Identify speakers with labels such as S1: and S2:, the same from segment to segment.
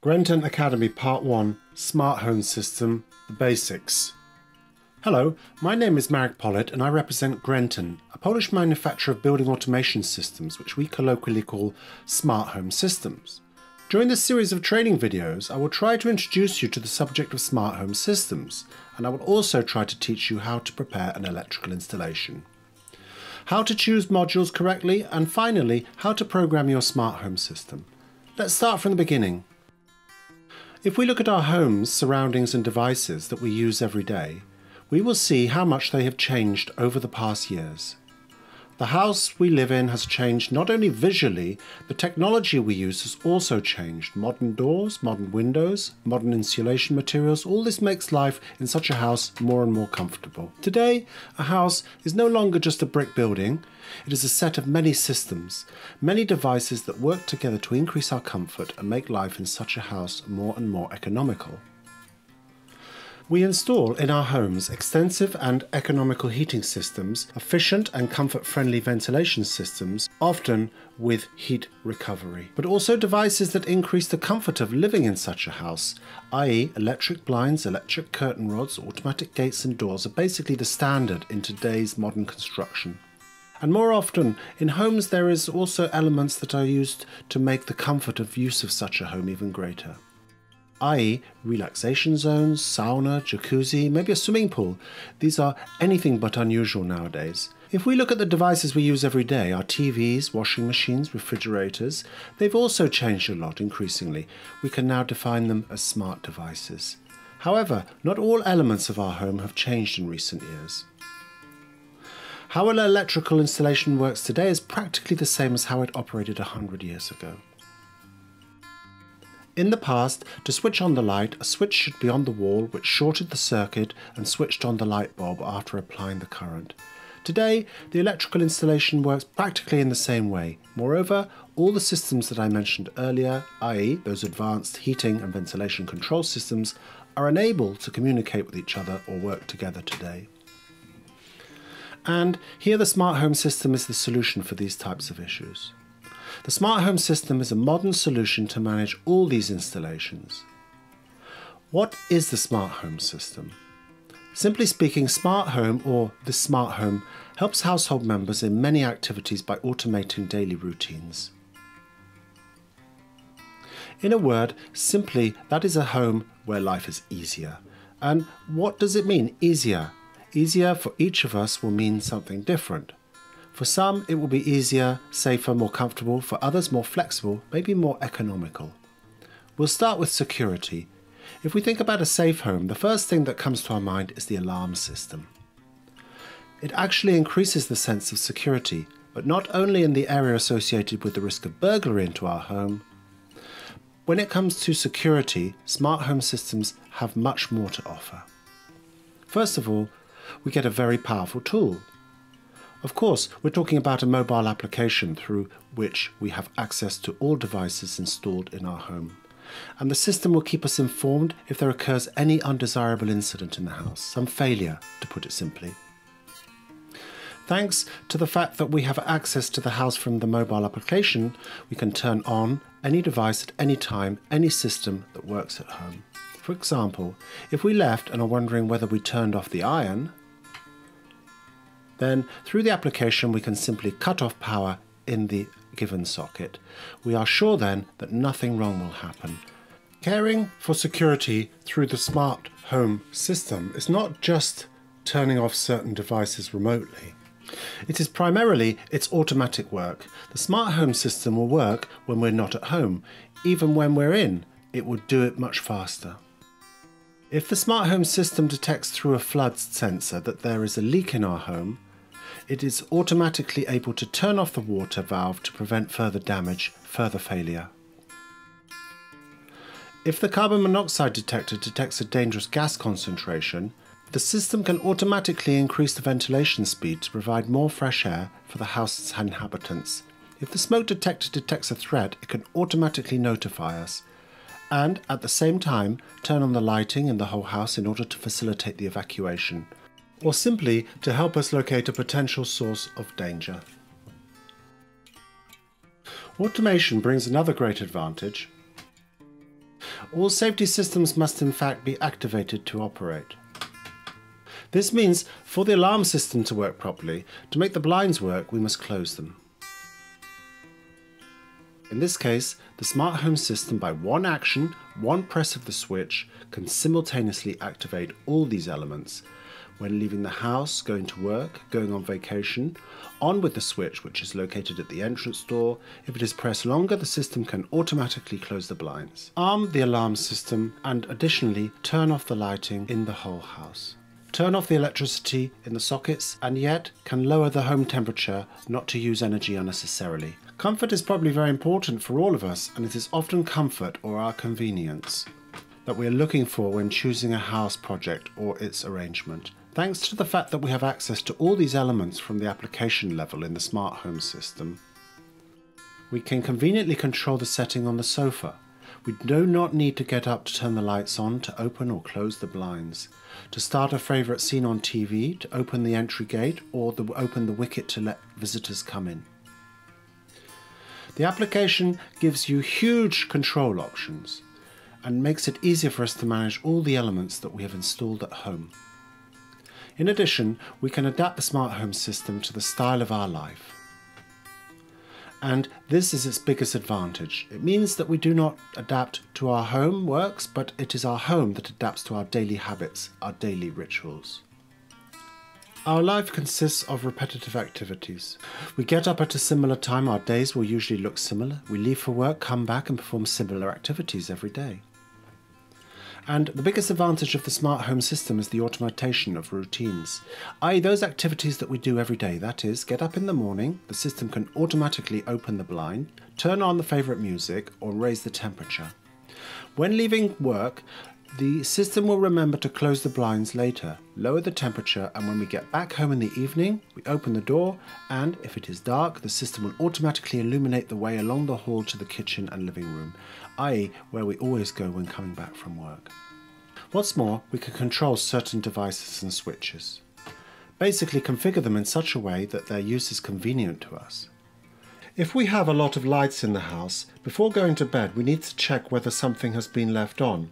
S1: Grenton Academy Part 1 Smart Home System, the Basics. Hello, my name is Marek Pollitt and I represent Grenton, a Polish manufacturer of building automation systems which we colloquially call smart home systems. During this series of training videos, I will try to introduce you to the subject of smart home systems, and I will also try to teach you how to prepare an electrical installation, how to choose modules correctly, and finally, how to program your smart home system. Let's start from the beginning. If we look at our homes, surroundings and devices that we use every day, we will see how much they have changed over the past years. The house we live in has changed not only visually, the technology we use has also changed. Modern doors, modern windows, modern insulation materials, all this makes life in such a house more and more comfortable. Today, a house is no longer just a brick building, it is a set of many systems, many devices that work together to increase our comfort and make life in such a house more and more economical. We install in our homes extensive and economical heating systems, efficient and comfort-friendly ventilation systems, often with heat recovery, but also devices that increase the comfort of living in such a house, i.e. electric blinds, electric curtain rods, automatic gates and doors are basically the standard in today's modern construction. And more often, in homes there is also elements that are used to make the comfort of use of such a home even greater, i.e. relaxation zones, sauna, jacuzzi, maybe a swimming pool. These are anything but unusual nowadays. If we look at the devices we use every day, our TVs, washing machines, refrigerators, they've also changed a lot increasingly. We can now define them as smart devices. However, not all elements of our home have changed in recent years. How an electrical installation works today is practically the same as how it operated 100 years ago. In the past, to switch on the light, a switch should be on the wall which shorted the circuit and switched on the light bulb after applying the current. Today, the electrical installation works practically in the same way. Moreover, all the systems that I mentioned earlier, i.e. those advanced heating and ventilation control systems, are unable to communicate with each other or work together today. And here the smart home system is the solution for these types of issues. The smart home system is a modern solution to manage all these installations. What is the smart home system? Simply speaking, smart home, or the smart home, helps household members in many activities by automating daily routines. In a word, simply, that is a home where life is easier. And what does it mean, easier? Easier for each of us will mean something different. For some, it will be easier, safer, more comfortable. For others, more flexible, maybe more economical. We'll start with security. If we think about a safe home, the first thing that comes to our mind is the alarm system. It actually increases the sense of security, but not only in the area associated with the risk of burglary into our home. When it comes to security, smart home systems have much more to offer. First of all, we get a very powerful tool. Of course, we're talking about a mobile application through which we have access to all devices installed in our home. And the system will keep us informed if there occurs any undesirable incident in the house, some failure, to put it simply. Thanks to the fact that we have access to the house from the mobile application, we can turn on any device at any time, any system that works at home. For example, if we left and are wondering whether we turned off the iron, then through the application we can simply cut off power in the given socket. We are sure then that nothing wrong will happen. Caring for security through the smart home system is not just turning off certain devices remotely. It is primarily its automatic work. The smart home system will work when we're not at home. Even when we're in, it will do it much faster. If the smart home system detects through a flood sensor that there is a leak in our home, it is automatically able to turn off the water valve to prevent further damage, further failure. If the carbon monoxide detector detects a dangerous gas concentration, the system can automatically increase the ventilation speed to provide more fresh air for the house's inhabitants. If the smoke detector detects a threat, it can automatically notify us, and at the same time turn on the lighting in the whole house in order to facilitate the evacuation, or simply to help us locate a potential source of danger. Automation brings another great advantage. all safety systems must in fact be activated to operate. This means for the alarm system to work properly, to make the blinds work, we must close them. In this case, the smart home system, by one action, one press of the switch, can simultaneously activate all these elements when leaving the house, going to work, going on vacation. On with the switch, which is located at the entrance door. If it is pressed longer, the system can automatically close the blinds, arm the alarm system, and additionally turn off the lighting in the whole house. Turn off the electricity in the sockets, and yet can lower the home temperature not to use energy unnecessarily. Comfort is probably very important for all of us, and it is often comfort or our convenience that we are looking for when choosing a house project or its arrangement. Thanks to the fact that we have access to all these elements from the application level in the smart home system, we can conveniently control the setting on the sofa. We do not need to get up to turn the lights on, to open or close the blinds, to start a favourite scene on TV, to open the entry gate, or open the wicket to let visitors come in. The application gives you huge control options and makes it easier for us to manage all the elements that we have installed at home. In addition, we can adapt the smart home system to the style of our life. And this is its biggest advantage. It means that we do not adapt to our home works, but it is our home that adapts to our daily habits, our daily rituals. Our life consists of repetitive activities. We get up at a similar time, our days will usually look similar. We leave for work, come back and perform similar activities every day. And the biggest advantage of the smart home system is the automation of routines, i.e. those activities that we do every day. That is, get up in the morning, the system can automatically open the blind, turn on the favourite music or raise the temperature. When leaving work, the system will remember to close the blinds later, lower the temperature, and when we get back home in the evening, we open the door and, if it is dark, the system will automatically illuminate the way along the hall to the kitchen and living room, i.e. where we always go when coming back from work. What's more, we can control certain devices and switches. Basically configure them in such a way that their use is convenient to us. If we have a lot of lights in the house, before going to bed we need to check whether something has been left on.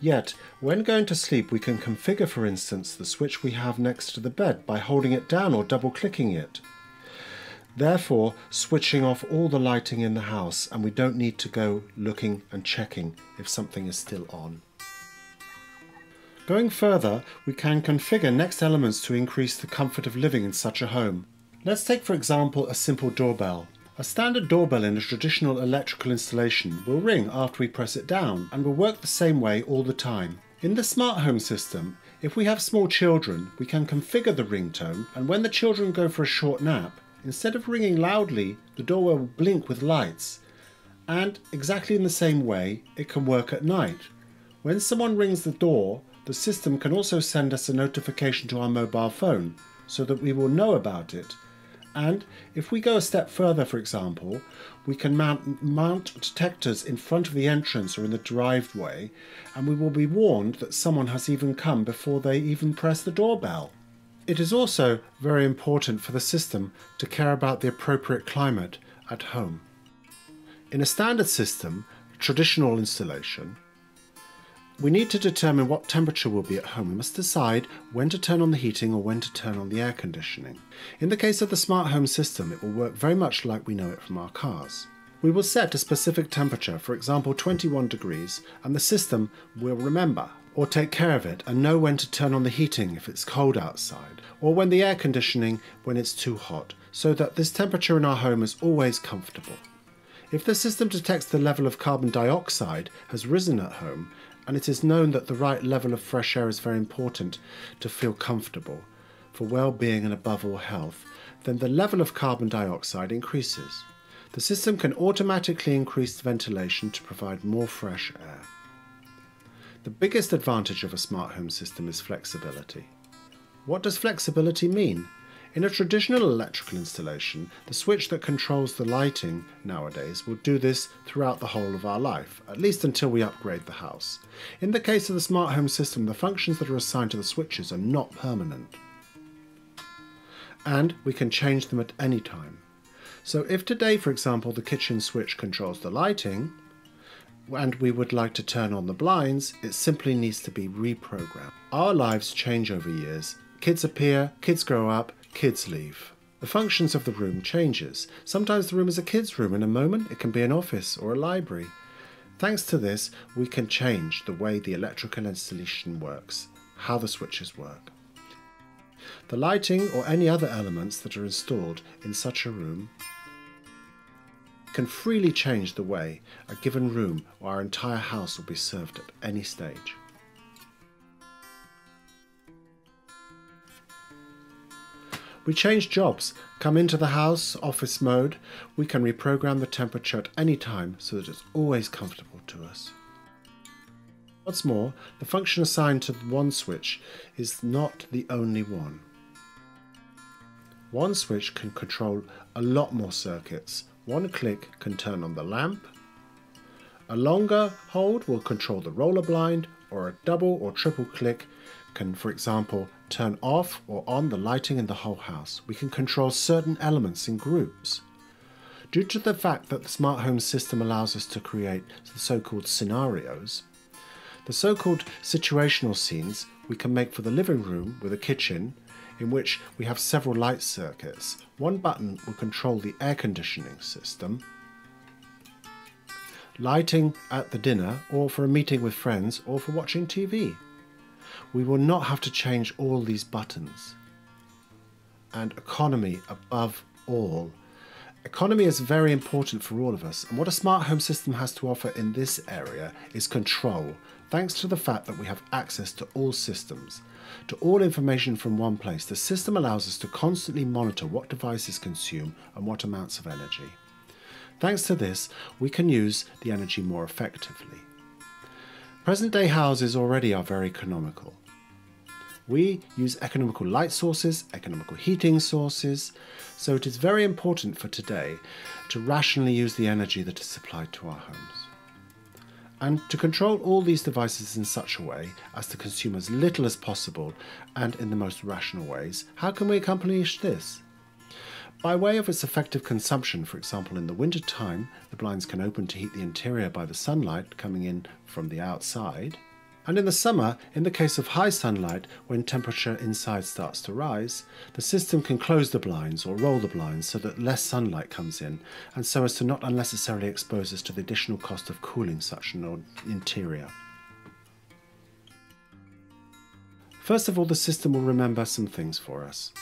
S1: Yet, when going to sleep we can configure, for instance, the switch we have next to the bed by holding it down or double-clicking it, therefore switching off all the lighting in the house, and we don't need to go looking and checking if something is still on. Going further, we can configure next elements to increase the comfort of living in such a home. Let's take, for example, a simple doorbell. A standard doorbell in a traditional electrical installation will ring after we press it down and will work the same way all the time. In the smart home system, if we have small children, we can configure the ringtone, and when the children go for a short nap, instead of ringing loudly, the door will blink with lights. And exactly in the same way, it can work at night. When someone rings the door, the system can also send us a notification to our mobile phone so that we will know about it. And if we go a step further, for example, we can mount detectors in front of the entrance or in the driveway, and we will be warned that someone has even come before they even press the doorbell. It is also very important for the system to care about the appropriate climate at home. In a standard system, traditional installation, we need to determine what temperature will be at home. We must decide when to turn on the heating or when to turn on the air conditioning. In the case of the smart home system, it will work very much like we know it from our cars. We will set a specific temperature, for example 21 degrees, and the system will remember or take care of it and know when to turn on the heating if it's cold outside, or when the air conditioning when it's too hot, so that this temperature in our home is always comfortable. If the system detects the level of carbon dioxide has risen at home, and it is known that the right level of fresh air is very important to feel comfortable, for well-being and above all health, then the level of carbon dioxide increases. The system can automatically increase the ventilation to provide more fresh air. The biggest advantage of a smart home system is flexibility. What does flexibility mean? In a traditional electrical installation, the switch that controls the lighting nowadays will do this throughout the whole of our life, at least until we upgrade the house. In the case of the smart home system, the functions that are assigned to the switches are not permanent, and we can change them at any time. So if today, for example, the kitchen switch controls the lighting, and we would like to turn on the blinds, it simply needs to be reprogrammed. Our lives change over years. Kids appear, kids grow up, kids leave. The functions of the room changes. Sometimes the room is a kid's room. In a moment it can be an office or a library. Thanks to this, we can change the way the electrical installation works, how the switches work. The lighting or any other elements that are installed in such a room can freely change the way a given room or our entire house will be served at any stage. We change jobs, come into the house, office mode. We can reprogram the temperature at any time so that it's always comfortable to us. What's more, the function assigned to one switch is not the only one. One switch can control a lot more circuits. One click can turn on the lamp. A longer hold will control the roller blind, or a double or triple click can, for example, turn off or on the lighting in the whole house. We can control certain elements in groups. Due to the fact that the smart home system allows us to create the so-called scenarios, the so-called situational scenes we can make for the living room with a kitchen in which we have several light circuits. One button will control the air conditioning system, lighting at the dinner or for a meeting with friends or for watching TV. We will not have to change all these buttons. And economy above all. Economy is very important for all of us, and what a smart home system has to offer in this area is control, thanks to the fact that we have access to all systems, to all information from one place. The system allows us to constantly monitor what devices consume and what amounts of energy. Thanks to this, we can use the energy more effectively. Present-day houses already are very economical. We use economical light sources, economical heating sources, so it is very important for today to rationally use the energy that is supplied to our homes. And to control all these devices in such a way as to consume as little as possible and in the most rational ways, how can we accomplish this? By way of its effective consumption, for example, in the winter time, the blinds can open to heat the interior by the sunlight coming in from the outside. And in the summer, in the case of high sunlight, when temperature inside starts to rise, the system can close the blinds or roll the blinds so that less sunlight comes in, and so as to not unnecessarily expose us to the additional cost of cooling such an interior. First of all, the system will remember some things for us.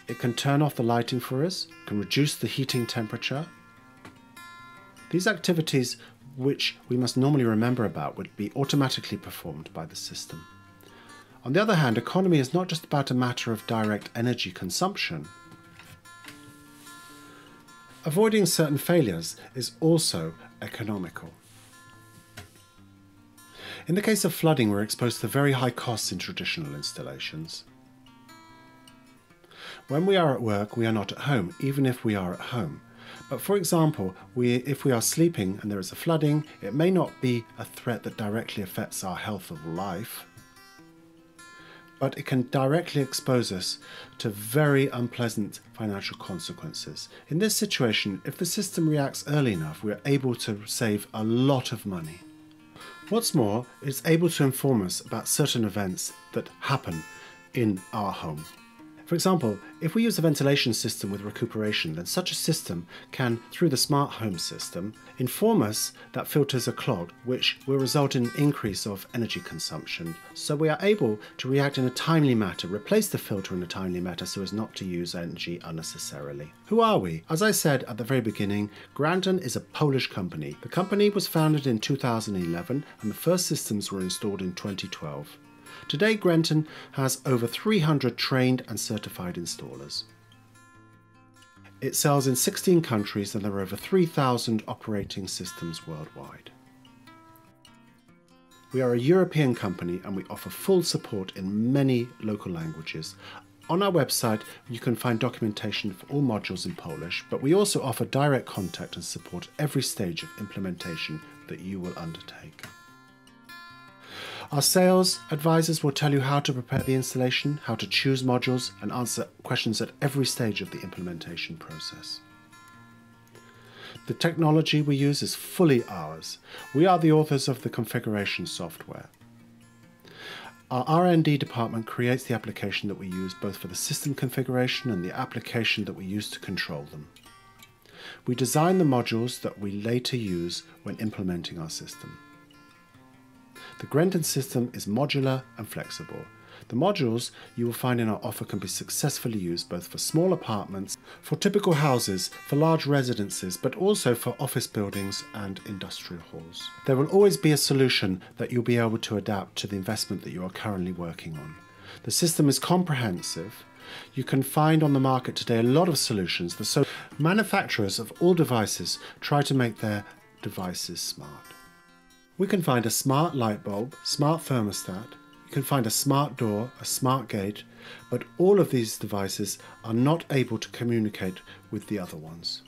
S1: It can turn off the lighting for us, can reduce the heating temperature. These activities, which we must normally remember about, would be automatically performed by the system. On the other hand, economy is not just about a matter of direct energy consumption. Avoiding certain failures is also economical. In the case of flooding, we're exposed to very high costs in traditional installations. When we are at work, we are not at home, even if we are at home. But for example, if we are sleeping and there is a flooding, it may not be a threat that directly affects our health of life, but it can directly expose us to very unpleasant financial consequences. In this situation, if the system reacts early enough, we are able to save a lot of money. What's more, it's able to inform us about certain events that happen in our home. For example, if we use a ventilation system with recuperation, then such a system can, through the smart home system, inform us that filters are clogged, which will result in an increase of energy consumption. So we are able to react in a timely manner, replace the filter in a timely manner so as not to use energy unnecessarily. Who are we? As I said at the very beginning, Grenton is a Polish company. The company was founded in 2011 and the first systems were installed in 2012. Today, Grenton has over 300 trained and certified installers. It sells in 16 countries and there are over 3,000 operating systems worldwide. We are a European company and we offer full support in many local languages. On our website, you can find documentation for all modules in Polish, but we also offer direct contact and support at every stage of implementation that you will undertake. Our sales advisors will tell you how to prepare the installation, how to choose modules, and answer questions at every stage of the implementation process. The technology we use is fully ours. We are the authors of the configuration software. Our R&D department creates the application that we use both for the system configuration and the application that we use to control them. We design the modules that we later use when implementing our system. The Grenton system is modular and flexible. The modules you will find in our offer can be successfully used both for small apartments, for typical houses, for large residences, but also for office buildings and industrial halls. There will always be a solution that you'll be able to adapt to the investment that you are currently working on. The system is comprehensive. You can find on the market today a lot of solutions. So manufacturers of all devices try to make their devices smart. We can find a smart light bulb, smart thermostat. You can find a smart door, a smart gate, but all of these devices are not able to communicate with the other ones.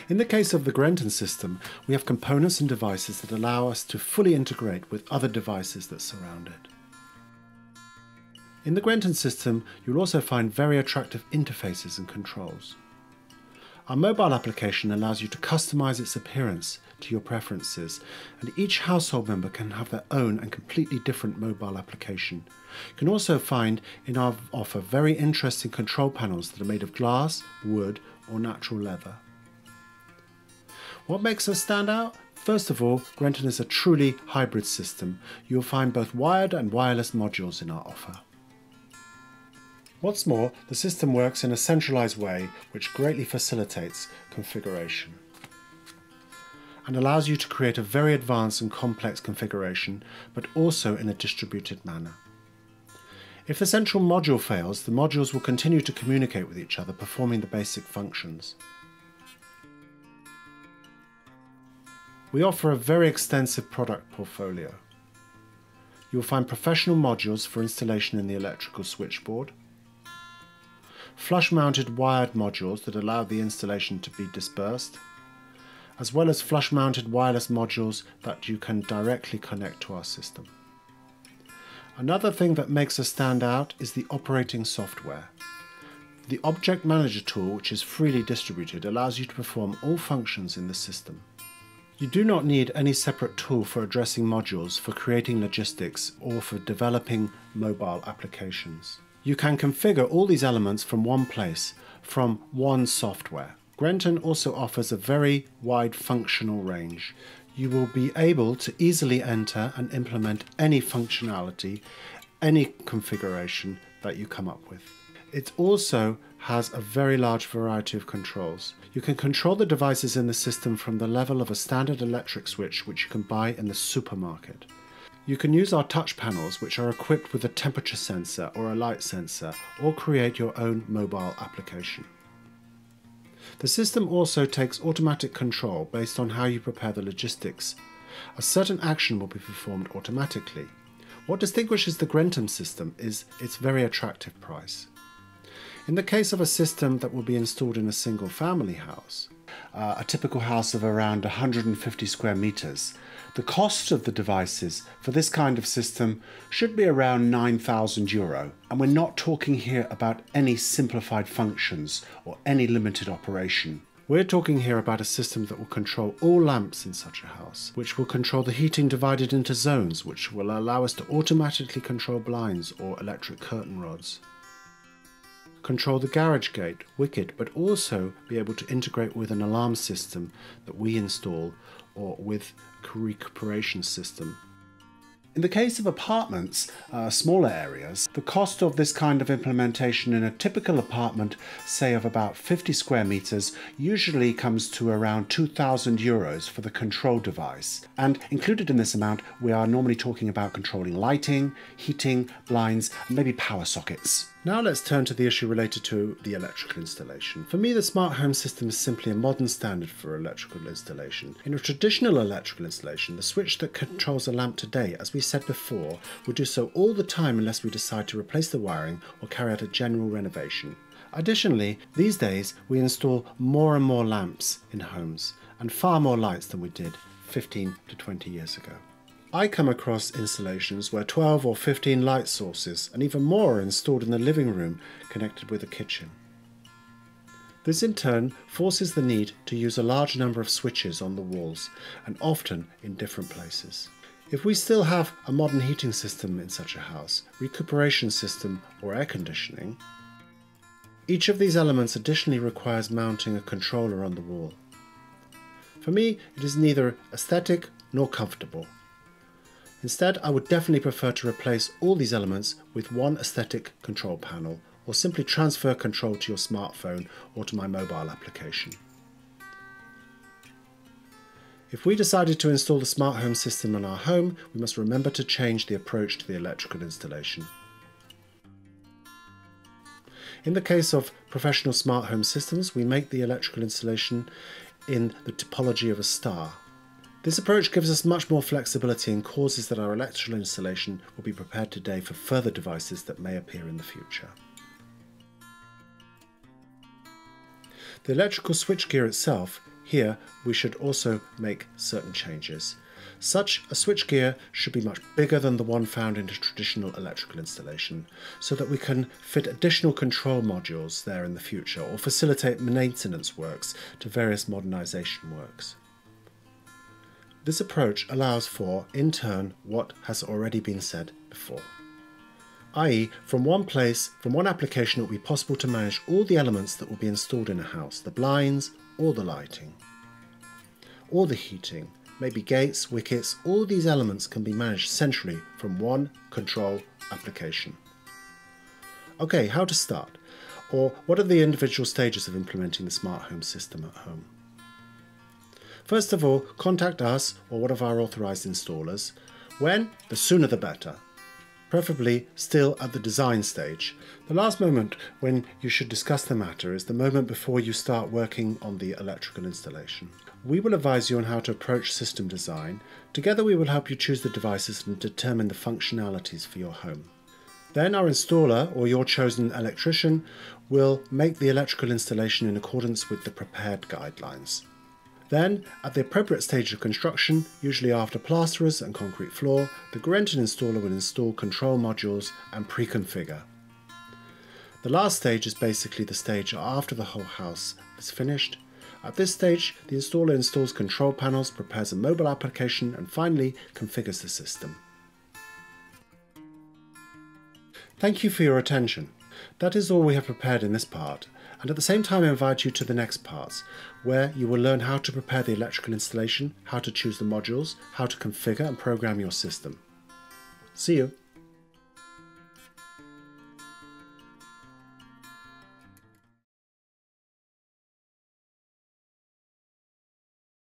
S1: In the case of the Grenton system, we have components and devices that allow us to fully integrate with other devices that surround it. In the Grenton system, you'll also find very attractive interfaces and controls. Our mobile application allows you to customize its appearance to your preferences, and each household member can have their own and completely different mobile application. You can also find in our offer very interesting control panels that are made of glass, wood, or natural leather. What makes us stand out? First of all, Grenton is a truly hybrid system. You'll find both wired and wireless modules in our offer. What's more, the system works in a centralized way which greatly facilitates configuration and allows you to create a very advanced and complex configuration, but also in a distributed manner. If the central module fails, the modules will continue to communicate with each other, performing the basic functions. We offer a very extensive product portfolio. You will find professional modules for installation in the electrical switchboard, flush-mounted wired modules that allow the installation to be dispersed, as well as flush-mounted wireless modules that you can directly connect to our system. Another thing that makes us stand out is the operating software. The Object Manager tool, which is freely distributed, allows you to perform all functions in the system. You do not need any separate tool for addressing modules, for creating logistics, or for developing mobile applications. You can configure all these elements from one place, from one software. Grenton also offers a very wide functional range. You will be able to easily enter and implement any functionality, any configuration that you come up with. It also has a very large variety of controls. You can control the devices in the system from the level of a standard electric switch which you can buy in the supermarket. You can use our touch panels, which are equipped with a temperature sensor or a light sensor, or create your own mobile application. The system also takes automatic control based on how you prepare the logistics. A certain action will be performed automatically. What distinguishes the Grenton system is its very attractive price. In the case of a system that will be installed in a single family house, a typical house of around 150 square meters, the cost of the devices for this kind of system should be around €9,000, and we're not talking here about any simplified functions or any limited operation. We're talking here about a system that will control all lamps in such a house, which will control the heating divided into zones, which will allow us to automatically control blinds or electric curtain rods. Control the garage gate, wicket, but also be able to integrate with an alarm system that we install or with a recuperation system. In the case of apartments, smaller areas, the cost of this kind of implementation in a typical apartment, say of about 50 square meters, usually comes to around €2,000 for the control device. And included in this amount, we are normally talking about controlling lighting, heating, blinds, and maybe power sockets. Now let's turn to the issue related to the electrical installation. For me, the smart home system is simply a modern standard for electrical installation. In a traditional electrical installation, the switch that controls a lamp today, as we said before, will do so all the time unless we decide to replace the wiring or carry out a general renovation. Additionally, these days we install more and more lamps in homes and far more lights than we did 15 to 20 years ago. I come across installations where 12 or 15 light sources and even more are installed in the living room connected with the kitchen. This in turn forces the need to use a large number of switches on the walls, and often in different places. If we still have a modern heating system in such a house, recuperation system or air conditioning, each of these elements additionally requires mounting a controller on the wall. For me, it is neither aesthetic nor comfortable. Instead, I would definitely prefer to replace all these elements with one aesthetic control panel, or simply transfer control to your smartphone or to my mobile application. If we decided to install the smart home system in our home, we must remember to change the approach to the electrical installation. In the case of professional smart home systems, we make the electrical installation in the topology of a star. This approach gives us much more flexibility and causes that our electrical installation will be prepared today for further devices that may appear in the future. The electrical switchgear itself, here we should also make certain changes. Such a switchgear should be much bigger than the one found in a traditional electrical installation, so that we can fit additional control modules there in the future or facilitate maintenance works to various modernization works. This approach allows for, in turn, what has already been said before. i.e., from one application it will be possible to manage all the elements that will be installed in a house, the blinds, or the lighting, or the heating, maybe gates, wickets. All these elements can be managed centrally from one control application. Okay, how to start? Or what are the individual stages of implementing the smart home system at home? First of all, contact us or one of our authorised installers. When? The sooner the better. Preferably still at the design stage. The last moment when you should discuss the matter is the moment before you start working on the electrical installation. We will advise you on how to approach system design. Together we will help you choose the devices and determine the functionalities for your home. Then our installer or your chosen electrician will make the electrical installation in accordance with the prepared guidelines. Then, at the appropriate stage of construction, usually after plasterers and concrete floor, the Grenton installer will install control modules and pre-configure. The last stage is basically the stage after the whole house is finished. At this stage, the installer installs control panels, prepares a mobile application, and finally configures the system. Thank you for your attention. That is all we have prepared in this part, and at the same time I invite you to the next parts, where you will learn how to prepare the electrical installation, how to choose the modules, how to configure and program your system. See you!